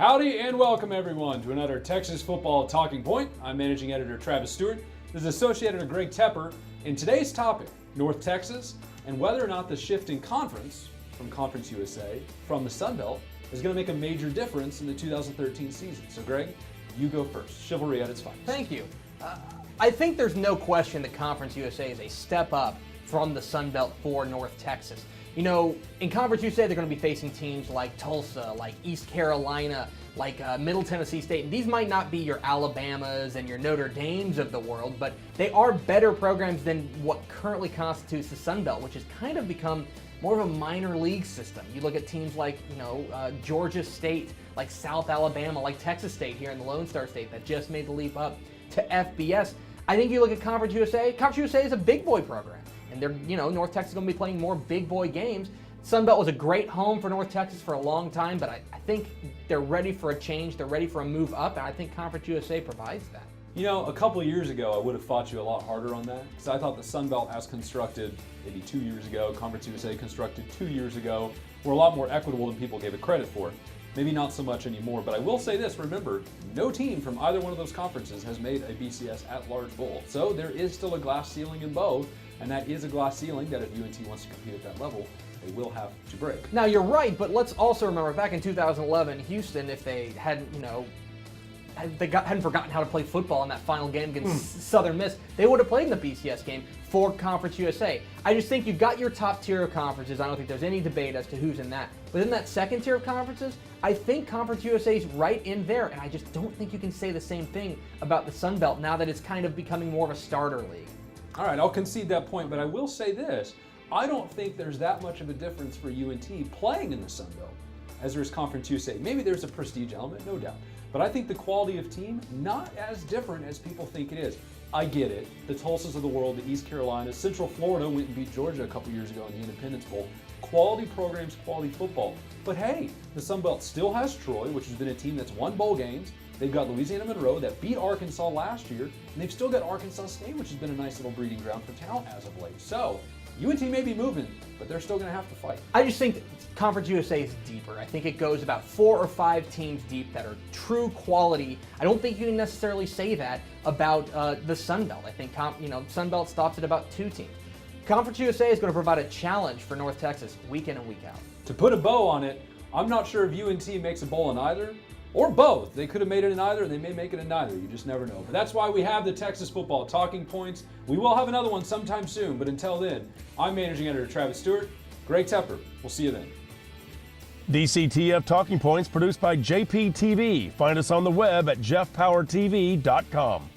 Howdy and welcome everyone to another Texas Football Talking Point. I'm Managing Editor Travis Stewart. This is Associate Editor Greg Tepper. And today's topic, North Texas, and whether or not the shift in conference from Conference USA from the Sun Belt is going to make a major difference in the 2013 season. So Greg, you go first. Chivalry at its finest. Thank you. I think there's no question that Conference USA is a step up from the Sun Belt for North Texas. You know, in Conference USA, they're going to be facing teams like Tulsa, like East Carolina, like Middle Tennessee State. And these might not be your Alabamas and your Notre Dames of the world, but they are better programs than what currently constitutes the Sun Belt, which has kind of become more of a minor league system. You look at teams like, Georgia State, like South Alabama, like Texas State here in the Lone Star State that just made the leap up to FBS. I think you look at Conference USA. Conference USA is a big boy program. And they're, North Texas is going to be playing more big boy games. Sun Belt was a great home for North Texas for a long time, but I think they're ready for a change. They're ready for a move up, and I think Conference USA provides that. You know, a couple of years ago, I would have fought you a lot harder on that because I thought the Sun Belt as constructed maybe 2 years ago, Conference USA constructed 2 years ago, were a lot more equitable than people gave it credit for. Maybe not so much anymore, but I will say this, remember, no team from either one of those conferences has made a BCS at-large bowl. So there is still a glass ceiling in both, and that is a glass ceiling that if UNT wants to compete at that level, they will have to break. Now you're right, but let's also remember back in 2011, Houston, if they hadn't, hadn't forgotten how to play football in that final game against Southern Miss, they would have played in the BCS game for Conference USA. I just think you've got your top tier of conferences. I don't think there's any debate as to who's in that. But in that second tier of conferences, I think Conference USA is right in there, and I just don't think you can say the same thing about the Sun Belt now that it's kind of becoming more of a starter league. All right, I'll concede that point, but I will say this. I don't think there's that much of a difference for UNT playing in the Sun Belt as there is Conference USA. Maybe there's a prestige element, no doubt. But I think the quality of team, not as different as people think it is. I get it. The Tulsas of the world, the East Carolinas, Central Florida went and beat Georgia a couple years ago in the Independence Bowl. Quality programs, quality football. But hey, the Sun Belt still has Troy, which has been a team that's won bowl games. They've got Louisiana Monroe that beat Arkansas last year, and they've still got Arkansas State, which has been a nice little breeding ground for talent as of late. So, UNT may be moving, but they're still going to have to fight. I just think Conference USA is deeper. I think it goes about 4 or 5 teams deep that are true quality. I don't think you can necessarily say that about the Sun Belt. I think Sun Belt stops at about 2 teams. Conference USA is going to provide a challenge for North Texas week in and week out. To put a bow on it, I'm not sure if UNT makes a bowl in either, or both. They could have made it in either, and they may make it in neither. You just never know. But that's why we have the Texas Football Talking Points. We will have another one sometime soon, but until then, I'm Managing Editor Travis Stewart. Greg Tepper. We'll see you then. DCTF Talking Points produced by JPTV. Find us on the web at jeffpowertv.com.